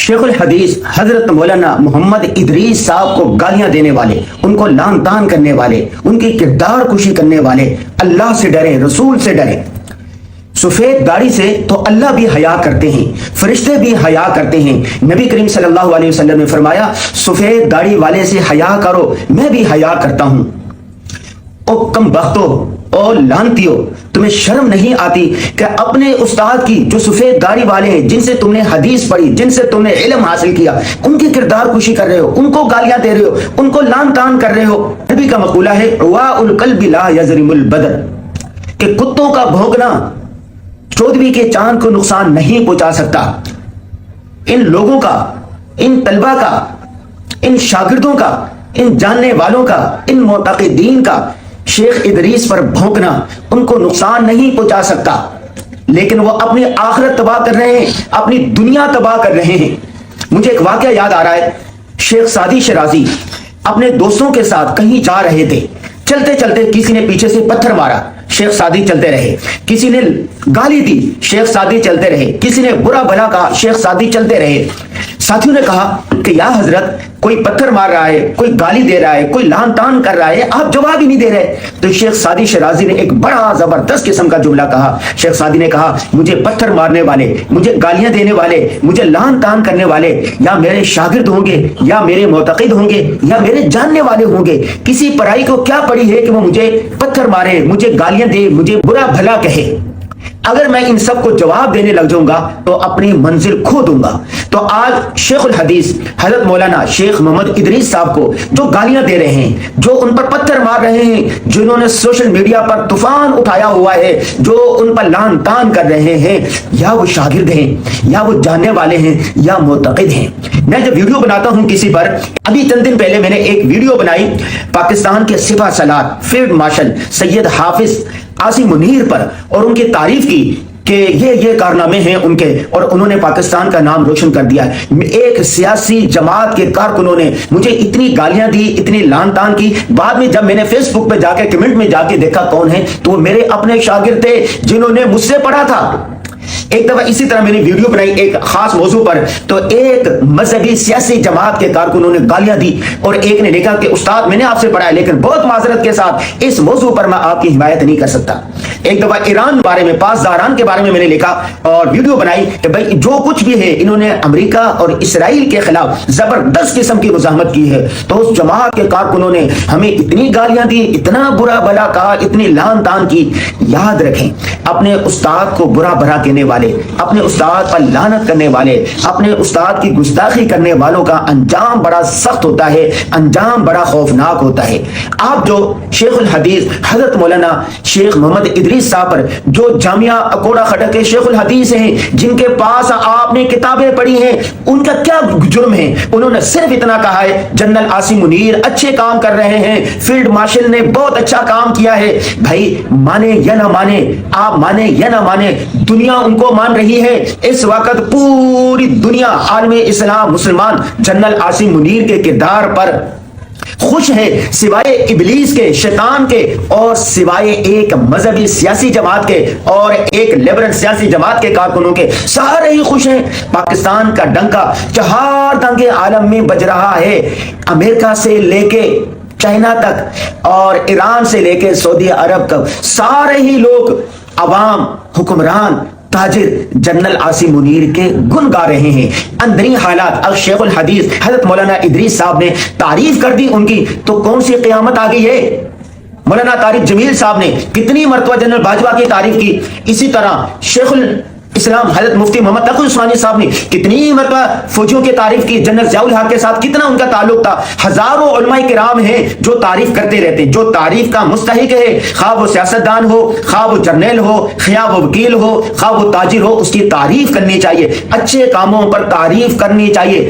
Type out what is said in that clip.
شیخ الحدیث حضرت مولانا محمد ادریس صاحب کو گالیاں دینے والے، ان کو لعن طعن کرنے والے، ان کی کردار کشی کرنے والے اللہ سے ڈریں، رسول سے ڈریں۔ سفید داڑھی سے تو اللہ بھی حیا کرتے ہیں، فرشتے بھی حیا کرتے ہیں۔ نبی کریم صلی اللہ علیہ وسلم نے فرمایا سفید داڑھی والے سے حیا کرو، میں بھی حیا کرتا ہوں۔ او کم بختو، او لانتیو، تمہیں شرم نہیں آتی کہ اپنے استاد کی جو سفید داڑھی والے ہیں، جن سے تم نے حدیث پڑھی، جن سے تم نے علم حاصل کیا، ان کی کردار کشی کر رہے ہو، ان کو گالیاں دے رہے ہو، ان کو لعن طعن کر رہے ہو۔ نبی کا مقولہ ہے رواء القلب لا یضرم البدن، کہ کتوں کا بھونکنا چودھویں کے چاند کو نقصان نہیں پہنچا سکتا۔ ان لوگوں کا، ان طلبہ کا، ان شاگردوں کا، ان جاننے والوں کا، ان معتقدین کا شیخ ادریس پر بھونکنا ان کو نقصان نہیں پہنچا سکتا، لیکن وہ اپنی آخرت تباہ کر رہے ہیں، اپنی دنیا تباہ کر رہے ہیں۔ مجھے ایک واقعہ یاد آ رہا ہے، شیخ سعدی شرازی اپنے دوستوں کے ساتھ کہیں جا رہے تھے، چلتے چلتے کسی نے پیچھے سے پتھر مارا، شیخ سعدی چلتے رہے۔ کسی نے گالی دی، شیخ سعدی چلتے رہے۔ کسی نے برا بھلا کہا، شیخ سعدی چلتے رہے۔ ساتھیوں نے کہا کہ یا حضرت کوئی پتھر مار رہا ہے، کوئی گالی دے رہا ہے، کوئی لعن طعن کر رہا ہے، آپ جواب ہی نہیں دے رہے۔ تو شیخ سعدی شرازی نے ایک بڑا زبردست قسم کا جملہ کہا۔ شیخ سعدی نے کہا مجھے پتھر مارنے والے، مجھے گالیاں دینے والے، مجھے لعن طعن کرنے والے یا میرے شاگرد ہوں گے، یا میرے معتقد ہوں گے، یا میرے جاننے والے ہوں گے۔ کسی پرائی کو کیا پڑی ہے کہ وہ مجھے پتھر مارے، مجھے گالیاں دے، مجھے برا بھلا کہے۔ اگر میں ان سب کو جواب دینے لگ جاؤں گا تو اپنی منزل کھو دوں گا۔ تو آج شیخ الحدیث حضرت مولانا شیخ محمد ادریس صاحب کو جو گالیاں دے رہے ہیں، جو ان پر پتھر مار رہے ہیں، جنہوں نے سوشل میڈیا پر طوفان اٹھایا ہوا ہے، جو ان پر لعن طعن کر رہے ہیں، یا وہ شاگرد ہیں، یا وہ جاننے والے ہیں، یا معتقد ہیں۔ میں جب ویڈیو بناتا ہوں کسی پر، ابھی چند دن پہلے میں نے ایک ویڈیو بنائی پاکستان کے سپاہ سالار فیلڈ مارشل سید حافظ عاصم منیر پر، اور ان کی تعریف کی کہ یہ کارنامے ہیں ان کے، اور انہوں نے پاکستان کا نام روشن کر دیا۔ ایک سیاسی جماعت کے کارکنوں نے مجھے اتنی گالیاں دی، اتنی لعن طعن کی۔ بعد میں جب میں نے فیس بک پہ جا کے کمنٹ میں جا کے دیکھا کون ہے، تو وہ میرے اپنے شاگرد تھے جنہوں نے مجھ سے پڑھا تھا۔ ایک دفعہ اسی طرح میں نے ویڈیو بنائی ایک خاص موضوع پر، تو ایک مذہبی سیاسی جماعت کے کارکنوں نے گالیاں دی، اور ایک نے لکھا کہ استاد میں نے آپ سے پڑھا ہے لیکن بہت معذرت کے ساتھ اس موضوع پر میں آپ کی حمایت نہیں کر سکتا۔ ایک دفعہ ایران بارے میں، پاسداران کے بارے میں نے لکھا اور ویڈیو بنائی کہ بھائی جو کچھ بھی ہے انہوں نے امریکہ اور اسرائیل کے خلاف زبردست قسم کی مزاحمت کی ہے۔ تو اس جماعت کے کارکنوں نے ہمیں اتنی گالیاں دی، اتنا برا بھلا کہا، اتنی لعن طعن کی۔ یاد رکھیں اپنے استاد کو برا بھلا کہنے والے، اپنے استاد پر لعنت کرنے والے، اپنے استاد کی گستاخی کرنے والوں کا انجام بڑا سخت ہوتا ہے، انجام بڑا خوفناک ہوتا ہے۔ آپ جو شیخ الحدیث حضرت مولانا شیخ محمد ادریس صاحب پر جو جامعہ اکوڑا خٹک کے شیخ الحدیث ہیں، جن کے پاس آپ نے کتابیں پڑھی ہیں، ان کا کیا جرم ہے؟ انہوں نے صرف اتنا کہا ہے جنرل عاصم منیر اچھے کام کر رہے ہیں، فیلڈ مارشل نے بہت اچھا کام کیا ہے۔ بھائی مانے یا نہ مانے، آپ مانے یا نہ مانے، دنیا ان کو مان رہی ہے۔ اس وقت پوری دنیا عالم اسلام مسلمان جنرل عاصم منیر کے کردار پر خوش ہے، سوائے ابلیس کے، شیطان کے، اور سوائے ایک مذہبی سیاسی جماعت کے اور ایک لبرل سیاسی جماعت کے کارکنوں کے، سارے ہی خوش ہیں۔ پاکستان کا ڈنکا چہار دنگے عالم میں بج رہا ہے، امریکہ سے لے کے چائنا تک اور ایران سے لے کے سعودی عرب تک، سارے ہی لوگ، عوام، حکمران، تاجر جنرل عاصم منیر کے گن گا رہے ہیں۔ اندرین حالات اب شیخ الحدیث حضرت مولانا ادریس صاحب نے تعریف کر دی ان کی، تو کون سی قیامت آ گئی ہے؟ مولانا طارق جمیل صاحب نے کتنی مرتبہ جنرل باجوہ کی تعریف کی، اسی طرح شیخ اسلام حضرت مفتی محمد تقی عثمانی صاحب نے کتنی مرتبہ فوجیوں کی تعریف کی، جنرل ضیاء الحق کے ساتھ کتنا ان کا تعلق تھا۔ ہزاروں علماء کرام ہیں جو تعریف کرتے رہتے ہیں، جو تعریف کا مستحق ہے، خواہ وہ سیاستدان ہو، خواہ وہ جرنیل ہو، خواہ وہ وکیل ہو، خواہ وہ تاجر ہو، اس کی تعریف کرنی چاہیے، اچھے کاموں پر تعریف کرنی چاہیے۔